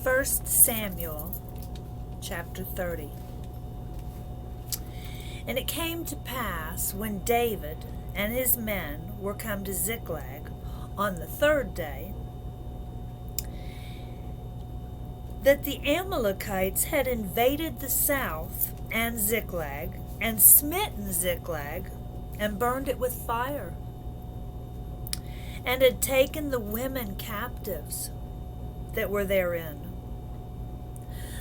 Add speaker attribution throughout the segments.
Speaker 1: 1 Samuel chapter 30. And it came to pass, when David and his men were come to Ziklag on the third day, that the Amalekites had invaded the south and Ziklag, and smitten Ziklag, and burned it with fire, and had taken the women captives that were therein.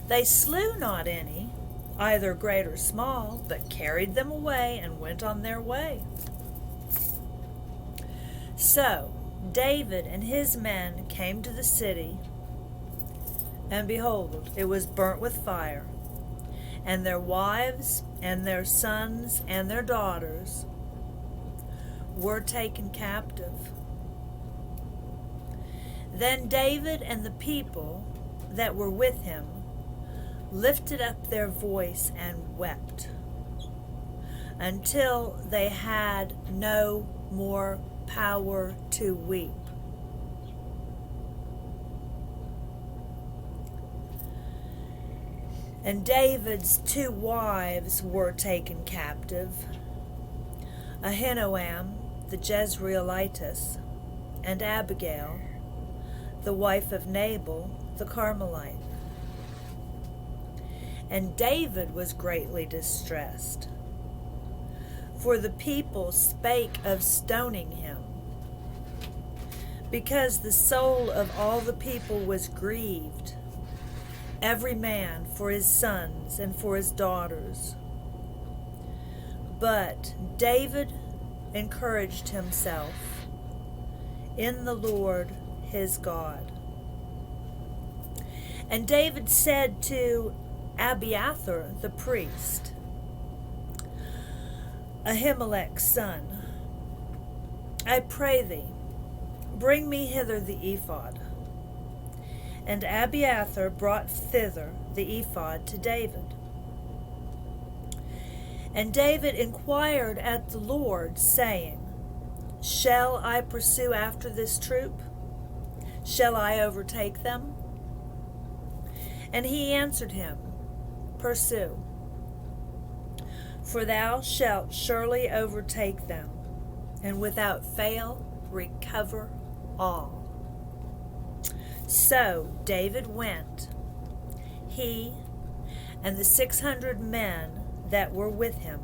Speaker 1: They slew not any, either great or small, but carried them away and went on their way. So David and his men came to the city, and behold, it was burnt with fire, and their wives and their sons and their daughters were taken captive. Then David and the people that were with him lifted up their voice and wept until they had no more power to weep. And David's two wives were taken captive, Ahinoam the Jezreelitess, and Abigail, the wife of Nabal the Carmelite. And David was greatly distressed, for the people spake of stoning him, because the soul of all the people was grieved, every man for his sons and for his daughters. But David encouraged himself in the Lord his God. And David said to Abiathar the priest, Ahimelech's son, I pray thee, bring me hither the ephod. And Abiathar brought thither the ephod to David. And David inquired at the Lord, saying, Shall I pursue after this troop? Shall I overtake them? And he answered him, Pursue, for thou shalt surely overtake them, and without fail recover all. So David went, he and the 600 men that were with him,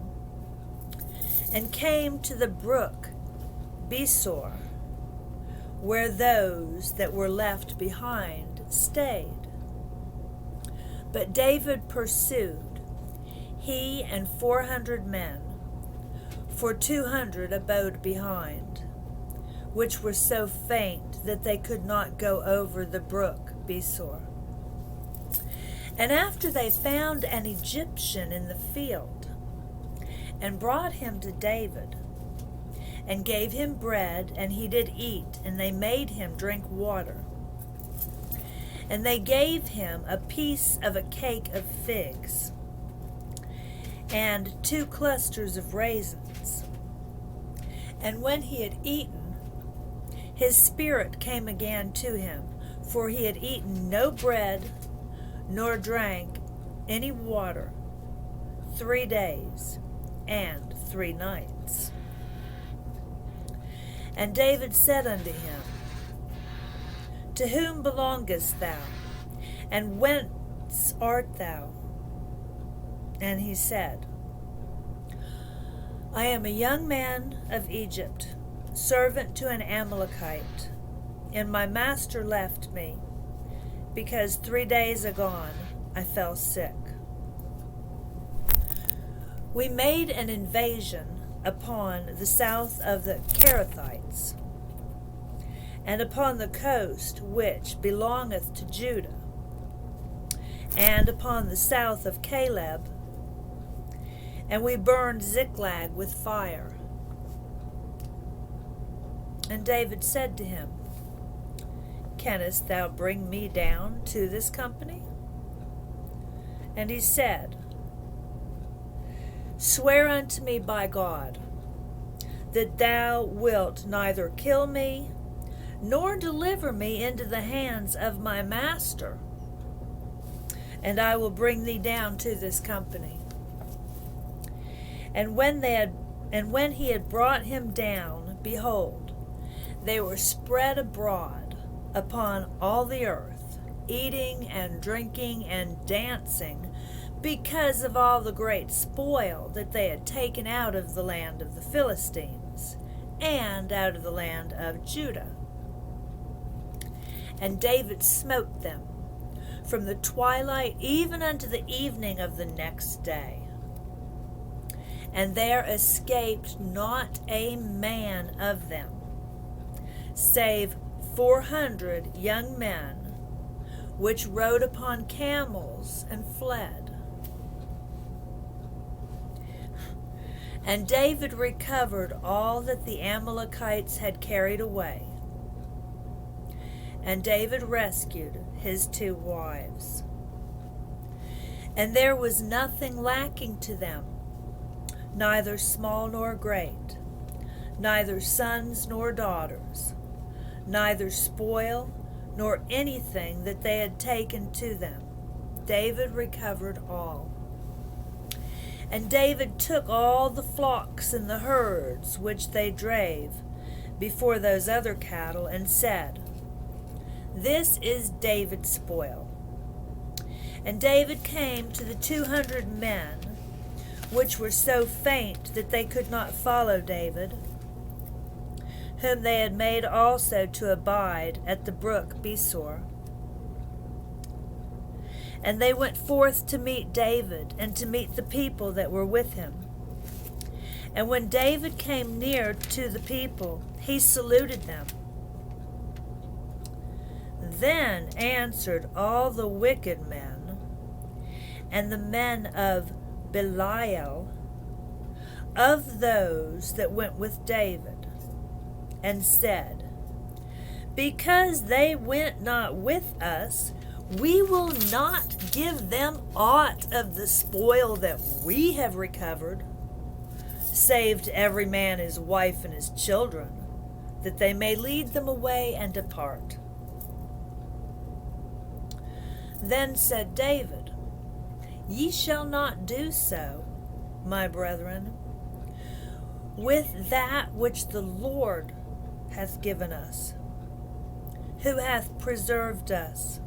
Speaker 1: and came to the brook Besor, where those that were left behind stayed. But David pursued, he and 400 men, for 200 abode behind, which were so faint that they could not go over the brook Besor. And after they found an Egyptian in the field, and brought him to David, and gave him bread, and he did eat, and they made him drink water. And they gave him a piece of a cake of figs, and 2 clusters of raisins. And when he had eaten, his spirit came again to him, for he had eaten no bread, nor drank any water 3 days and 3 nights. And David said unto him, To whom belongest thou, and whence art thou? And he said, I am a young man of Egypt, servant to an Amalekite, and my master left me, because 3 days agone I fell sick. We made an invasion upon the south of the Kerethites, and upon the coast which belongeth to Judah, and upon the south of Caleb, and we burned Ziklag with fire. And David said to him, Canst thou bring me down to this company? And he said, Swear unto me by God, that thou wilt neither kill me, nor deliver me into the hands of my master, and I will bring thee down to this company. And when he had brought him down, behold, they were spread abroad upon all the earth, eating and drinking and dancing, because of all the great spoil that they had taken out of the land of the Philistines, and out of the land of Judah. And David smote them from the twilight even unto the evening of the next day. And there escaped not a man of them, save 400 young men, which rode upon camels and fled. And David recovered all that the Amalekites had carried away. And David rescued his 2 wives. And there was nothing lacking to them, neither small nor great, neither sons nor daughters, neither spoil nor anything that they had taken to them. David recovered all. And David took all the flocks and the herds which they drave before those other cattle, and said, This is David's spoil. And David came to the 200 men, which were so faint that they could not follow David, whom they had made also to abide at the brook Besor. And they went forth to meet David, and to meet the people that were with him. And when David came near to the people, he saluted them. Then answered all the wicked men, and the men of Belial, of those that went with David, and said, Because they went not with us, we will not give them aught of the spoil that we have recovered, save to every man his wife and his children, that they may lead them away and depart. Then said David, Ye shall not do so, my brethren, with that which the Lord hath given us, who hath preserved us,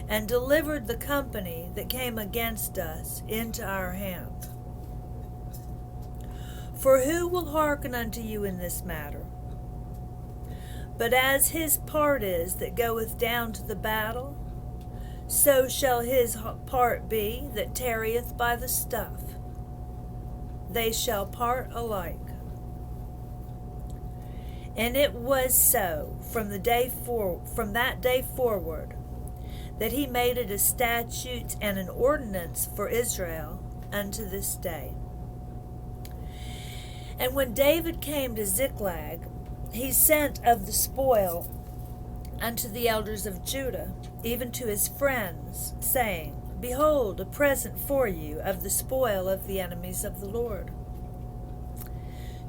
Speaker 1: and delivered the company that came against us into our hand. For who will hearken unto you in this matter? But as his part is that goeth down to the battle, so shall his part be that tarrieth by the stuff. They shall part alike. And it was so from that day forward, that he made it a statute and an ordinance for Israel unto this day. And when David came to Ziklag, he sent of the spoil unto the elders of Judah, even to his friends, saying, Behold, a present for you of the spoil of the enemies of the Lord.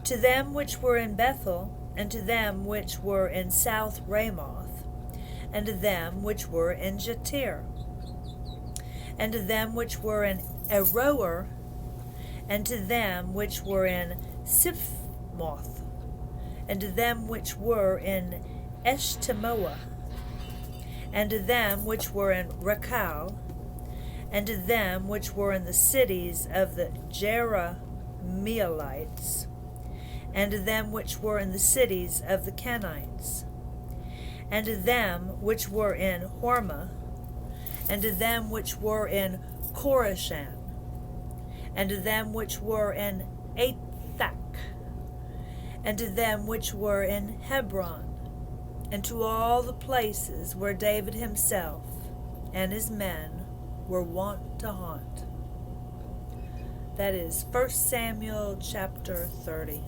Speaker 1: To them which were in Bethel, and to them which were in South Ramoth, and to them which were in Jatir, and to them which were in Aroer, and to them which were in Siphmoth, and to them which were in Eshtemoa, and to them which were in Rakal, and to them which were in the cities of the Jerahmeelites, and to them which were in the cities of the Kenites, and to them which were in Hormah, and to them which were in Korashan, and to them which were in Athak, and to them which were in Hebron, and to all the places where David himself and his men were wont to haunt. That is 1 Samuel chapter 30.